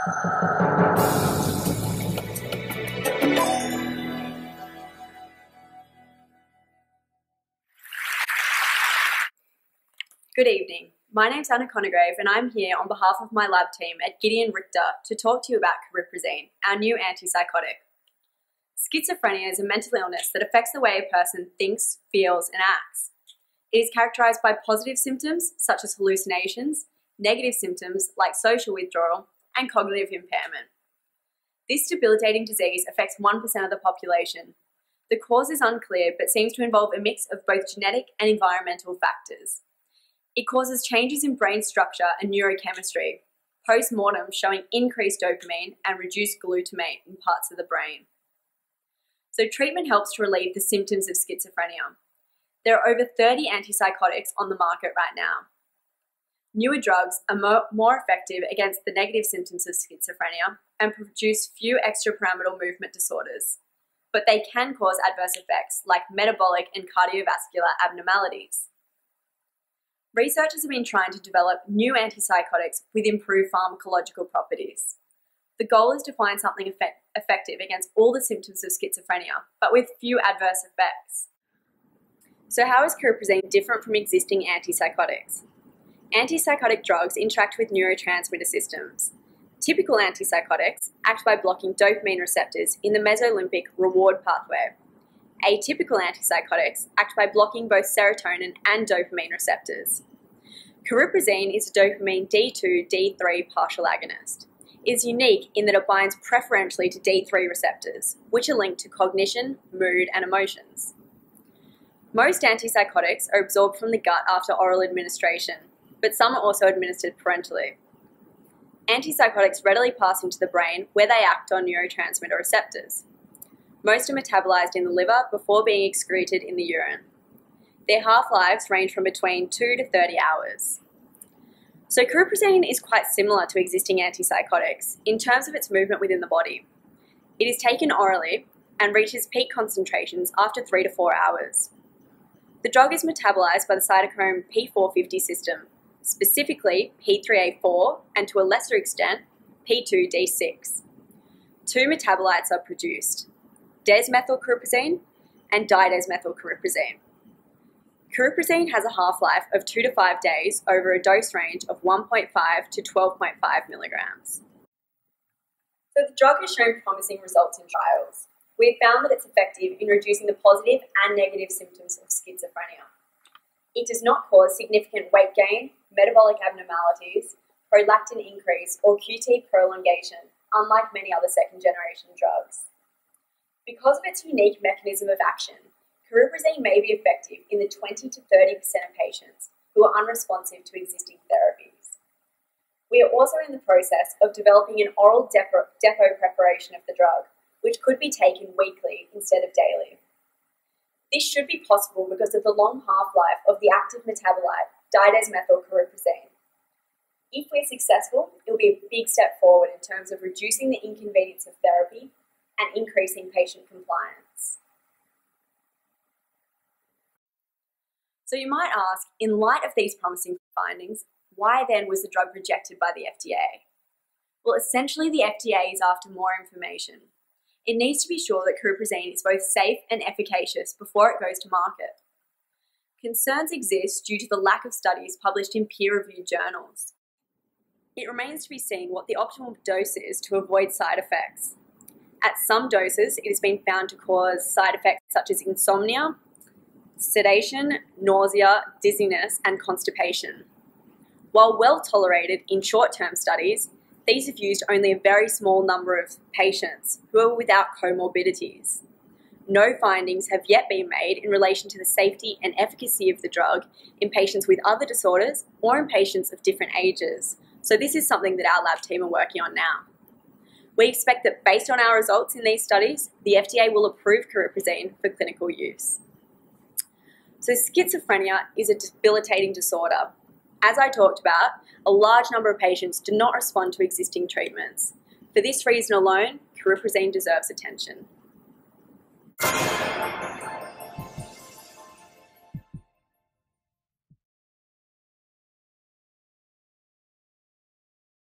Good evening. My name's Conigrave and I'm here on behalf of my lab team at Gideon Richter to talk to you about cariprazine, our new antipsychotic. Schizophrenia is a mental illness that affects the way a person thinks, feels, and acts. It is characterized by positive symptoms such as hallucinations, negative symptoms like social withdrawal, and cognitive impairment. This debilitating disease affects 1% of the population. The cause is unclear but seems to involve a mix of both genetic and environmental factors. It causes changes in brain structure and neurochemistry, post-mortem showing increased dopamine and reduced glutamate in parts of the brain. So treatment helps to relieve the symptoms of schizophrenia. There are over 30 antipsychotics on the market right now. Newer drugs are more effective against the negative symptoms of schizophrenia and produce few extrapyramidal movement disorders, but they can cause adverse effects like metabolic and cardiovascular abnormalities. Researchers have been trying to develop new antipsychotics with improved pharmacological properties. The goal is to find something effective against all the symptoms of schizophrenia, but with few adverse effects. So how is cariprazine different from existing antipsychotics? Antipsychotic drugs interact with neurotransmitter systems. Typical antipsychotics act by blocking dopamine receptors in the mesolimbic reward pathway. Atypical antipsychotics act by blocking both serotonin and dopamine receptors. Cariprazine is a dopamine D2-D3 partial agonist. It is unique in that it binds preferentially to D3 receptors, which are linked to cognition, mood, and emotions. Most antipsychotics are absorbed from the gut after oral administration, but some are also administered parenterally. Antipsychotics readily pass into the brain where they act on neurotransmitter receptors. Most are metabolized in the liver before being excreted in the urine. Their half-lives range from between 2 to 30 hours. So cariprazine is quite similar to existing antipsychotics in terms of its movement within the body. It is taken orally and reaches peak concentrations after 3 to 4 hours. The drug is metabolized by the cytochrome P450 system, specifically P3A4 and to a lesser extent P2D6. Two metabolites are produced: desmethylcariprazine and didesmethylcariprazine. Cariprazine has a half-life of 2 to 5 days over a dose range of 1.5 to 12.5 milligrams. So the drug has shown promising results in trials. We have found that it's effective in reducing the positive and negative symptoms of schizophrenia. It does not cause significant weight gain, metabolic abnormalities, prolactin increase, or QT prolongation, unlike many other second-generation drugs. Because of its unique mechanism of action, cariprazine may be effective in the 20 to 30% of patients who are unresponsive to existing therapies. We are also in the process of developing an oral depot preparation of the drug, which could be taken weekly instead of daily. This should be possible because of the long half-life of the active metabolite, didesmethylcariprazine. If we're successful, it will be a big step forward in terms of reducing the inconvenience of therapy and increasing patient compliance. So you might ask, in light of these promising findings, why then was the drug rejected by the FDA? Well, essentially the FDA is after more information. It needs to be sure that cariprazine is both safe and efficacious before it goes to market. Concerns exist due to the lack of studies published in peer-reviewed journals. It remains to be seen what the optimal dose is to avoid side effects. At some doses, it has been found to cause side effects such as insomnia, sedation, nausea, dizziness, and constipation. While well tolerated in short-term studies, these have used only a very small number of patients who are without comorbidities. No findings have yet been made in relation to the safety and efficacy of the drug in patients with other disorders or in patients of different ages. So this is something that our lab team are working on now. We expect that based on our results in these studies, the FDA will approve cariprazine for clinical use. So schizophrenia is a debilitating disorder. As I talked about, a large number of patients do not respond to existing treatments. For this reason alone, cariprazine deserves attention.